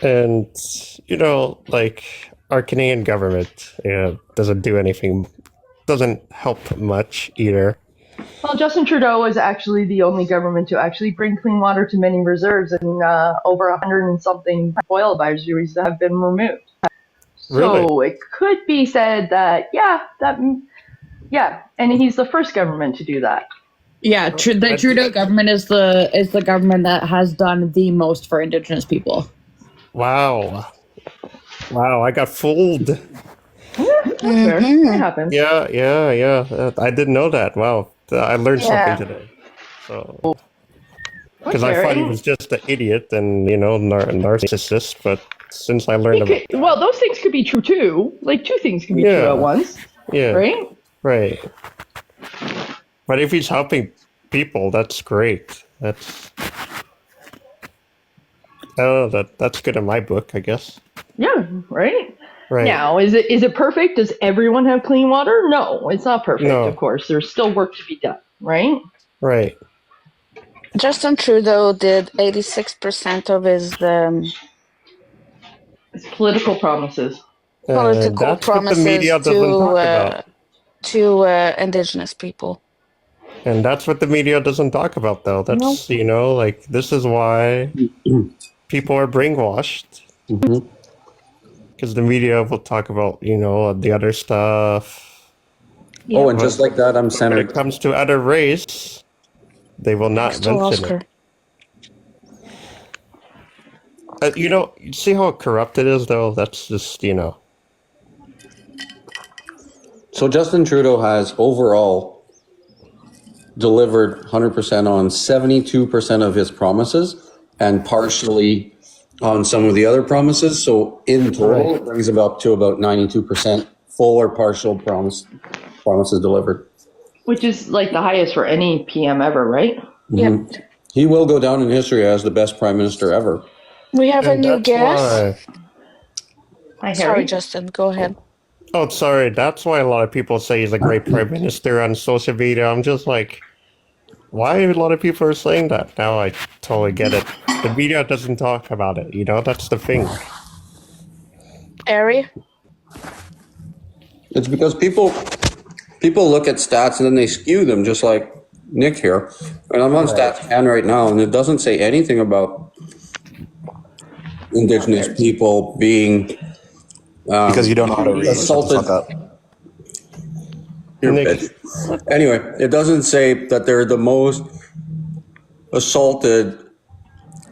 And, like our Canadian government doesn't do anything, doesn't help much either. Well, Justin Trudeau is actually the only government to actually bring clean water to many reserves, and over 100 and something oil advisories have been removed. So it could be said that, and he's the first government to do that. Yeah, the Trudeau government is the government that has done the most for Indigenous people. Wow, I got fooled. Yeah, that's fair. It happens. Yeah. I didn't know that. Wow, I learned something today. So, because I thought he was just an idiot and narcissist, but since I learned well, those things could be true too. Like two things can be true at once. Yeah. Right. But if he's helping people, that's great. That's good in my book, I guess. Yeah, right. Now, is it perfect? Does everyone have clean water? No, it's not perfect. No. Of course, there's still work to be done. Right. Right. Justin Trudeau did 86% of his political promises. Political promises the media doesn't talk about. To Indigenous people. And that's what the media doesn't talk about, though. That's, this is why people are brainwashed. Because the media will talk about, the other stuff. Yeah. Oh, and just like that, I'm centered. When it comes to other race, they will not mention it. You see how corrupt it is, though? That's just, So Justin Trudeau has overall delivered 100% on 72% of his promises and partially on some of the other promises. So in total, it brings about 92% full or partial promises delivered. Which is like the highest for any PM ever, right? Mm-hmm. Yep. He will go down in history as the best prime minister ever. We have a new guest. Hi, sorry, Justin, go ahead. Oh, sorry. That's why a lot of people say he's a great prime minister on social media. I'm just like, why a lot of people are saying that? Now I totally get it. The media doesn't talk about it. That's the thing. Ari? It's because people look at stats and then they skew them, just like Nick here. And I'm on StatsCan right now, and it doesn't say anything about Indigenous people being because you don't know how to read. Assaulted. Anyway, it doesn't say that they're the most assaulted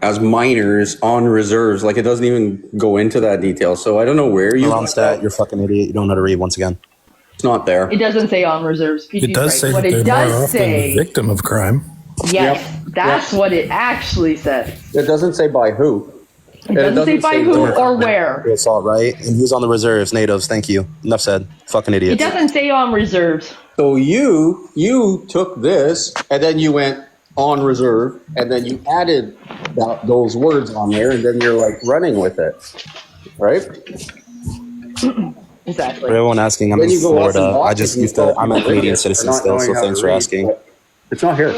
as minors on reserves. Like, it doesn't even go into that detail. So I don't know where you on stat. You're a fucking idiot. You don't know how to read once again. It's not there. It doesn't say on reserves. It does say that they're more often the victim of crime. Yes, that's what it actually says. It doesn't say by who. It doesn't say by who or where. Assault, right? And who's on the reserves? Natives. Thank you. Enough said. Fucking idiots. It doesn't say on reserves. So you took this and then you went on reserve and then you added those words on there and then you're like running with it, right? Exactly. For everyone asking, I'm in Florida. I'm a Canadian citizen still, so thanks for asking. It's not here.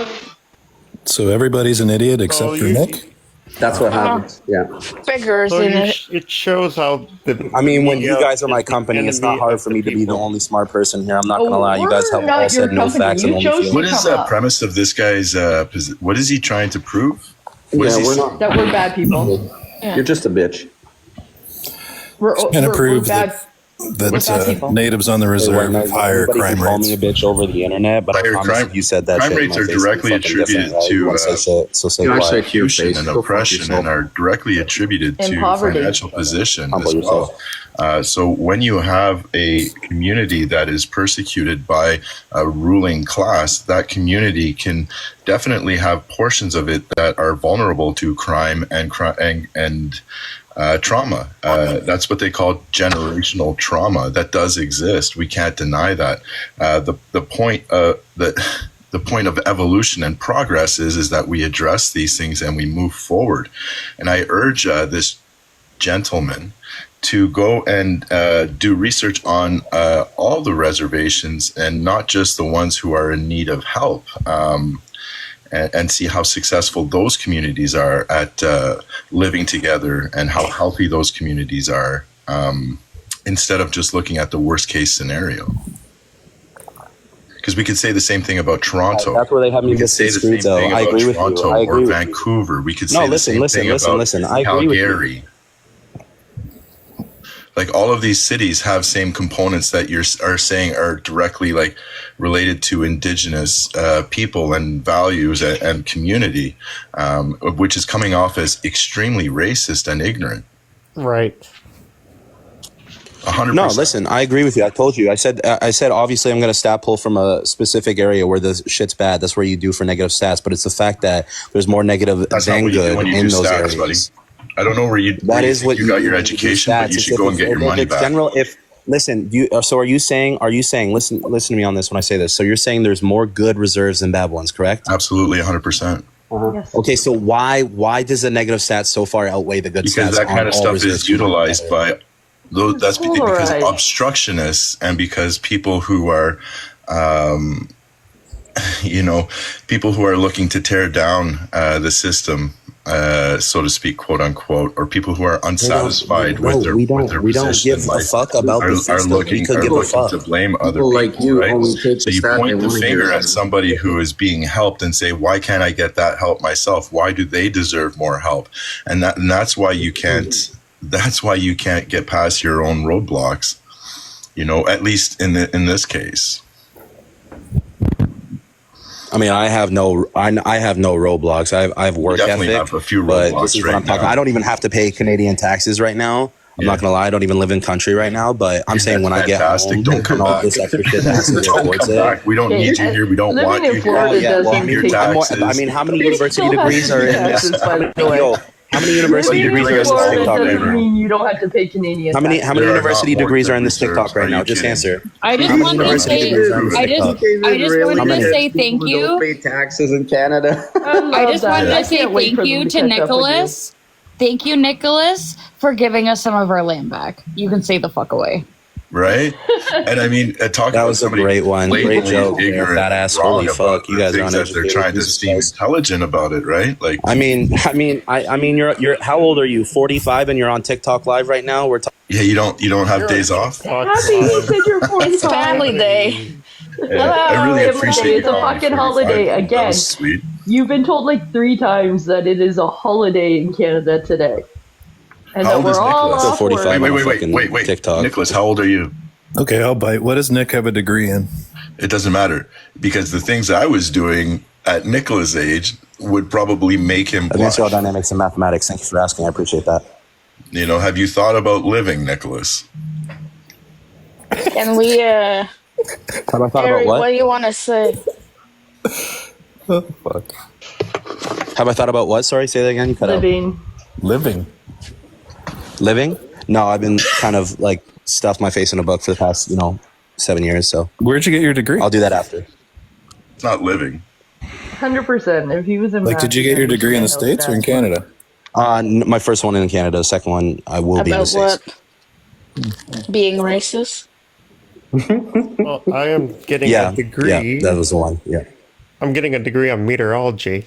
So everybody's an idiot except for Nick? That's what happens. Yeah. Figures in it. It shows how when you guys are my company, it's not hard for me to be the only smart person here. I'm not going to lie. You guys have all said no facts and only feelings. What is the premise of this guy's what is he trying to prove? That we're bad people. You're just a bitch. We're prove that natives on the reserve have higher crime rates. Call me a bitch over the internet, but I promise you said that. Crime rates are directly attributed to persecution and oppression, and are directly attributed to financial position as well. So when you have a community that is persecuted by a ruling class, that community can definitely have portions of it that are vulnerable to crime and trauma. That's what they call generational trauma. That does exist. We can't deny that. The point of evolution and progress is that we address these things and we move forward. And I urge this gentleman to go and do research on all the reservations and not just the ones who are in need of help. and see how successful those communities are at living together and how healthy those communities are, instead of just looking at the worst case scenario. Because we could say the same thing about Toronto. That's where they have me. We could say the same thing about Toronto or Vancouver. We could say the same thing about Calgary. Like all of these cities have same components that you are saying are directly like related to Indigenous people and values and community, which is coming off as extremely racist and ignorant. Right. 100%. No, listen, I agree with you. I told you. I said obviously I'm going to stat pull from a specific area where the shit's bad. That's where you do for negative stats. But it's the fact that there's more negative than good in those stats, areas. Buddy. I don't know where you got your education, but you should go and get your money back. General, listen, so are you saying? Listen to me on this when I say this. So you're saying there's more good reserves than bad ones, correct? Absolutely, 100%. Yes. Okay, so why does the negative stats so far outweigh the good stats? Because that kind of stuff is utilized by. That's because obstructionists and because people who are, people who are looking to tear down the system, so to speak, quote unquote, or people who are unsatisfied with their position in life are looking to blame other people. Like you, right? So you point the finger at somebody who is being helped and say, "Why can't I get that help myself? Why do they deserve more help?" And that's why you can't. That's why you can't get past your own roadblocks, at least in this case. I mean, I have no roadblocks. I have work ethic. Have a few but roadblocks this is what I'm talking. I don't even have to pay Canadian taxes right now. I'm not gonna lie. I don't even live in country right now. But I'm saying when I get home, don't come all back. this extra shit that has to go towards it. We don't need you here. We don't want you here. I mean, how many university degrees are in this? How many university degrees are in this TikTok right now? You don't have to pay Canadian. How many university degrees are in this TikTok right now? Just answer. I just wanted to say thank you. Don't pay taxes in Canada. I just wanted to say thank you to Nicholas. Thank you, Nicholas, for giving us some of our land back. You can stay the fuck away. Right? And I mean, that was a great one. Great joke. That ass. Holy fuck. You guys are uneducated. They're trying to seem intelligent about it, right? Like, I mean, you're how old are you? 45 and you're on TikTok live right now? Yeah, you don't have days off? Happy you said you're 45. It's family day. I really appreciate it. It's a fucking holiday again. Sweet. You've been told like 3 times that it is a holiday in Canada today. And how old is Nicholas? 45. Wait. TikTok. Nicholas, how old are you? Okay, I'll bite. What does Nick have a degree in? It doesn't matter because the things I was doing at Nicholas' age would probably make him blush. Advanced dynamics and mathematics. Thank you for asking. I appreciate that. Have you thought about living, Nicholas? Can we? Have I thought Eric, about what? What do you want to say? Oh, fuck. Have I thought about what? Sorry, say that again. You cut out. Living? No, I've been kind of like stuffed my face in a book for the past, 7 years. So where'd you get your degree? I'll do that after. It's not living. 100%. If he was in did you get your degree in the States or in Canada? My first one in Canada. Second one I will be in the States. What? Being racist? Well, I am getting a degree. Yeah, that was the one. Yeah. I'm getting a degree on meteorology.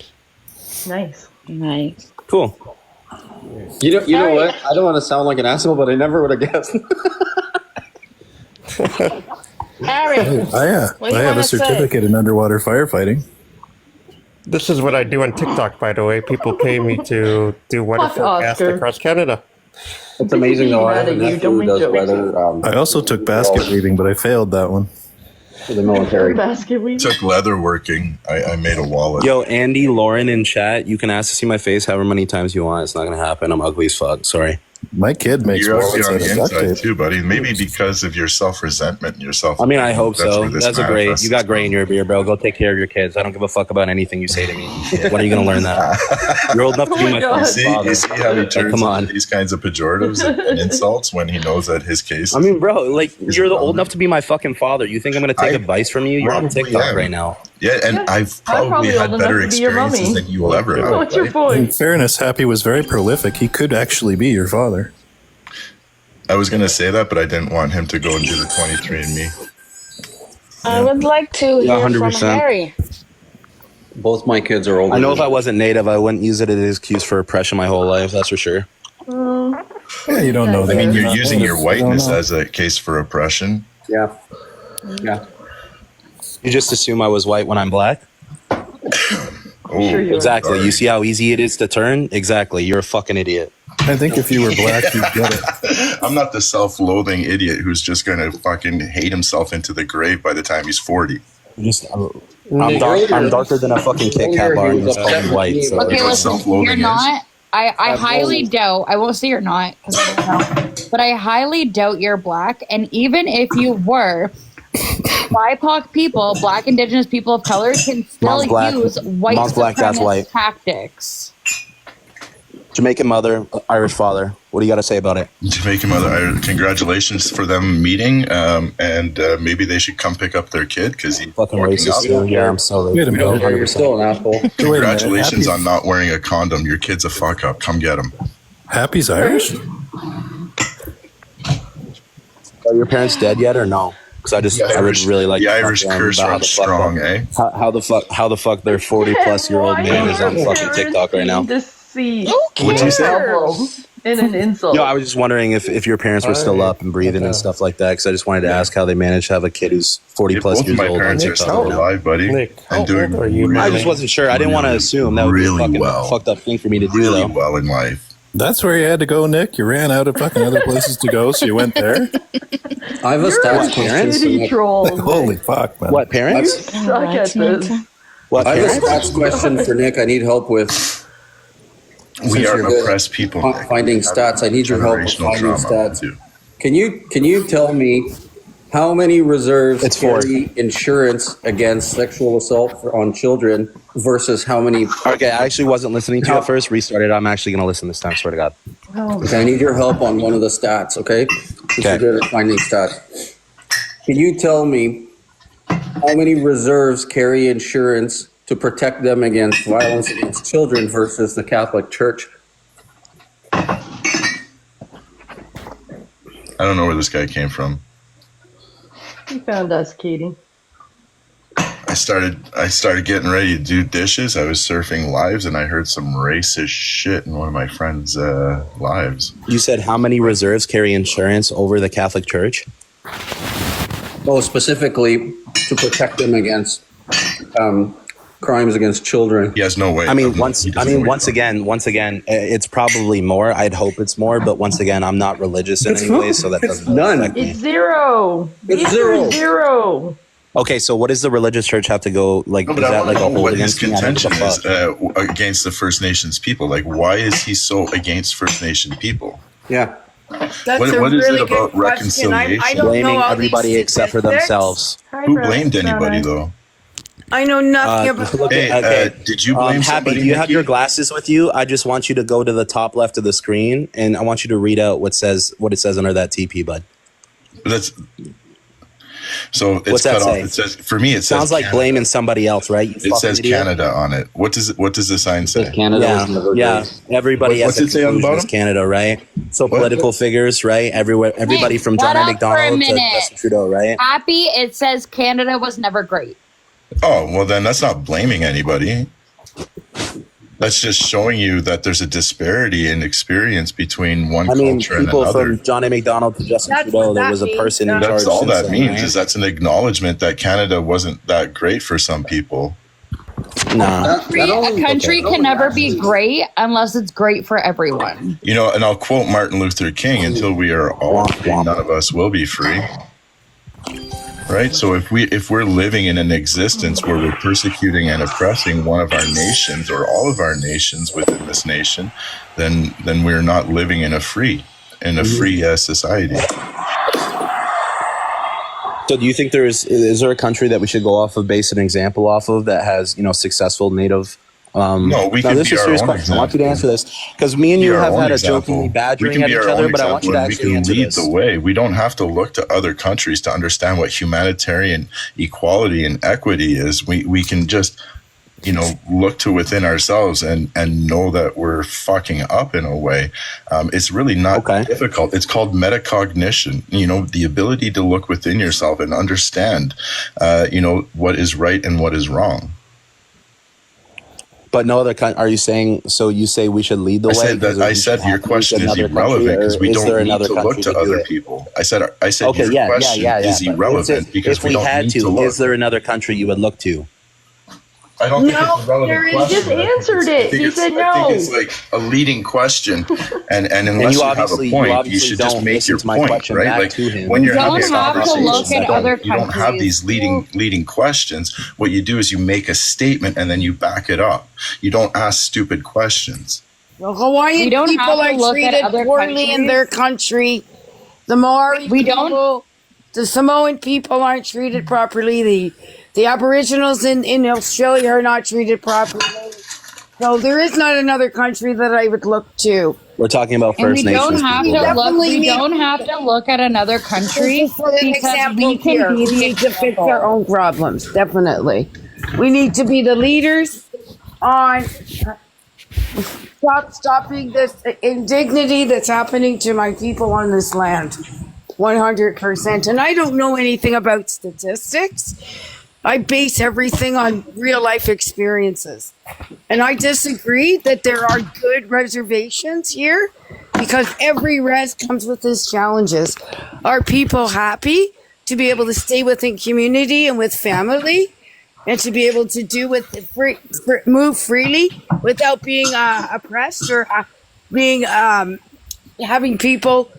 Nice. Cool. You know what? I don't want to sound like an asshole, but I never would have guessed. Harry, I have a certificate in underwater firefighting. This is what I do on TikTok, by the way. People pay me to do weather forecast across Canada. It's amazing though. I have a nephew who does weather. I also took basket weaving, but I failed that one. For the military. Took leather working. I made a wallet. Yo, Andy, Lauren in chat, you can ask to see my face however many times you want. It's not going to happen. I'm ugly as fuck. Sorry. My kid makes You're ugly wallets on out the of duct inside tape. too, buddy. Maybe because of your self-resentment and yourself. I mean, I hope so. That's a great. You got gray in your beard, bro. Go take care of your kids. I don't give a fuck about anything you say to me. When are you going to learn that? You're old enough to be my father. You see how he turns on these kinds of pejoratives and insults when he knows that his case. I mean, bro, like you're the old enough to be my fucking father. You think I'm going to take advice from you? You're on TikTok right now. Yeah, and I've probably had better experiences than you will ever have. What's your point? In fairness, Happy was very prolific. He could actually be your father. I was going to say that, but I didn't want him to go and do the 23andMe. I would like to hear from 100%. Harry. Both my kids are older. I know if I wasn't Native, I wouldn't use it as an excuse for oppression my whole life. That's for sure. Yeah, you don't know that. I mean, you're using your whiteness as a case for oppression. Yeah. You just assume I was white when I'm black? Sure you Exactly. Sorry. You see how easy it is to turn? Exactly. You're a fucking idiot. I think if you were black, you'd get it. I'm not the self-loathing idiot who's just going to fucking hate himself into the grave by the time he's 40. I'm darker than a fucking Kit Kat bar and it's fucking white. So. Okay, listen, self-loathing you're is. not. I highly doubt. I won't say you're not, 'cause I don't know. But I highly doubt you're black. And even if you were, BIPOC people, Black, Indigenous people of color, can still Mom's black. use white Mom's black, that's supremacist white. tactics. Jamaican mother, Irish father. What do you got to say about it? Jamaican mother, congratulations for them meeting, and maybe they should come pick up their kid because he's Fucking working racist. up. Too. Yeah, I'm sorry. Wait a minute. You're still an asshole. Congratulations on not wearing a condom. Your kid's a fuck up. Come get him. Happy's Irish? Are your parents dead yet or no? Because I would really like the to Irish talk to them curse about runs strong, eh? How the fuck their 40-plus-year-old man is on fucking TikTok right now? What'd you say? In an insult. No, I was just wondering if your parents were still up and breathing and stuff like that. Because I just wanted to ask how they managed to have a kid who's 40-plus Both of years my old. parents are still alive, buddy. Nick, and doing old are you, really, I just wasn't sure. I didn't want to assume that would be a really fucking well. fucked up thing for me to do, really though. well in life. That's where you had to go, Nick. You ran out of fucking other places to go, so you went there. I have a stats question. City troll. Holy fuck, man. What, parents? Suck at this. What, I have a parents? stats question for Nick. I need help with. We are you're good oppressed people. Nick. Finding stats. I need your help with Generational finding trauma. stats. Can you tell me how many reserves It's four. carry insurance against sexual assault on children versus how many? Okay, I actually wasn't listening to you at first. Restarted. I'm actually going to listen this time. Swear to God. Okay, I need your help on one of the stats. Okay, since you're good at finding stats. Can you tell me how many reserves carry insurance to protect them against violence against children versus the Catholic Church? I don't know where this guy came from. He found us, Katie. I started getting ready to do dishes. I was surfing lives and I heard some racist shit in one of my friends' lives. You said how many reserves carry insurance over the Catholic Church? Oh, specifically to protect them against crimes against children. He has no way. Once again, it's probably more. I'd hope it's more, but once again, I'm not religious in any way, so that doesn't none. affect me. It's zero. It's zero. Zero. Okay, so what does the religious church have to go like? No, Is but I that want like to a know hold what his against me? I don't contention give a is fuck. against the First Nations people. Like, why is he so against First Nation people? Yeah. That's What a is it really about good question. I reconciliation? don't Blaming know all everybody these except for statistics. themselves. Who blamed anybody though? I know nothing about. Look Hey, at- okay. did you blame Happy, somebody? do you have Nikki? your glasses with you? I just want you to go to the top left of the screen, and I want you to read out what it says under that TP, bud. But that's so it's What's that cut off. say? It says for me. It Sounds says like Canada. blaming somebody else, right? You It fucking says idiot. Canada on it. What does the sign say? Canada was never Yeah. good. Everybody What's has it say on the conclusion is bottom? Canada, right? So political figures, right? Everybody from shut John A. up for a McDonald to minute. Justin Trudeau, right? Happy, it says Canada was never great. Oh, well, then that's not blaming anybody. That's just showing you that there's a disparity in experience between one culture and people another. from John A. McDonald to Justin That's Trudeau, what there that was a means. person in charge. That's all since that then, means right? is that's an acknowledgement that Canada wasn't that great for some people. Nah. A country can never be great unless it's great for everyone. You know, and I'll quote Martin Luther King: "Until we are all free, none of us will be free." Right. So if we're living in an existence where we're persecuting and oppressing one of our nations or all of our nations within this nation, then we're not living in a free society. So do you think is there a country that we should go off of, base an example off of that has, successful native? No, we now can this be is a our serious own question. I want you to example. answer this because me and you Be our have own had a example. jokingly We badgering can at be each our other, own but I want you to example and we actually can answer lead this. the way. We don't have to look to other countries to understand what humanitarian equality and equity is. We can just, look to within ourselves and know that we're fucking up in a way. It's really not difficult. It's called metacognition. The ability to look within yourself and understand, what is right and what is wrong. But no other country. Are you saying? So you say we should lead the way? I said your question is irrelevant because we don't need to look to other people. I said okay, your question is irrelevant because we don't need to look. Is there another country you would look to? I don't think it's a relevant question. He just answered it. He said no. I think it's like a leading question, and unless you have a point, you should just make your point, right? Like when you're having conversations, you don't have these leading questions. What you do is you make a statement and then you back it up. You don't ask stupid questions. The Hawaiian people are treated poorly in their country. The Maori people, the Samoan people aren't treated properly. The Aboriginals in Australia are not treated properly. So there is not another country that I would look to. We're talking about First Nations. We don't have to look at another country because we can be need to fix our own problems. Definitely, we need to be the leaders on stopping this indignity that's happening to my people on this land. 100%. And I don't know anything about statistics. I base everything on real life experiences. And I disagree that there are good reservations here because every res comes with its challenges. Are people happy to be able to stay within community and with family and to be able to do move freely without being oppressed or being having people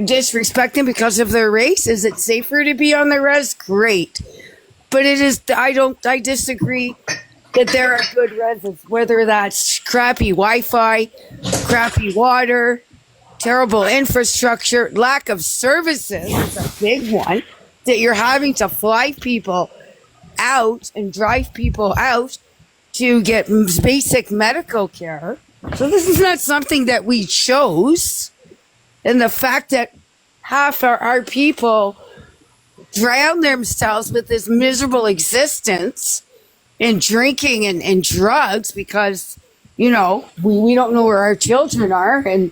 disrespect them because of their race? Is it safer to be on the res? Great. But it is, I disagree that there are good residents, whether that's crappy Wi-Fi, crappy water, terrible infrastructure, lack of services is a big one, that you're having to fly people out and drive people out to get basic medical care. So this is not something that we chose. And the fact that half our people drown themselves with this miserable existence in drinking and drugs because, we don't know where our children are and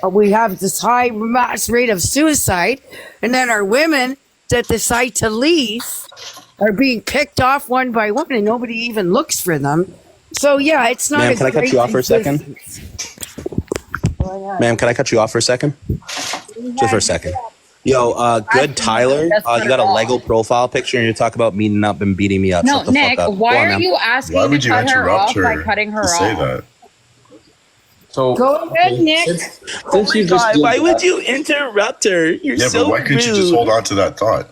we have this high mass rate of suicide. And then our women that decide to leave are being picked off one by one and nobody even looks for them. So, yeah, it's not. Ma'am, can I cut you off for a second? Ma'am, can I cut you off for a second? Just for a second. Yo, good Tyler. You got a Lego profile picture and you talk about meeting up and beating me up. No, Shut the Nick, fuck up. why are you asking Why would to you cut her interrupt off her by cutting her to say off? that? So go ahead, Nick. Since you just did Why that, would you interrupt her? You're so but why couldn't you just hold on to that thought?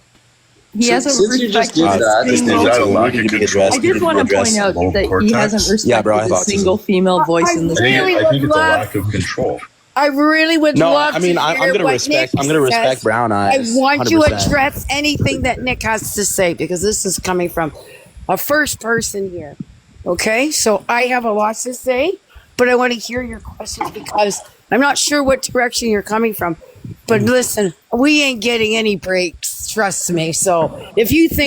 He hasn't since you just respected did that, Is that a lack of control? I just want to point out that he hasn't respected a single female voice in this. I think it's a lack of control. I really would love to hear I'm gonna what respect. Nick I'm gonna respect says. Brown Eyes. I want you to 100%. address anything that Nick has to say because this is coming from a first person here. Okay, so I have a lot to say, but I want to hear your questions because I'm not sure what direction you're coming from. But listen, we ain't getting any breaks, trust me. So if you think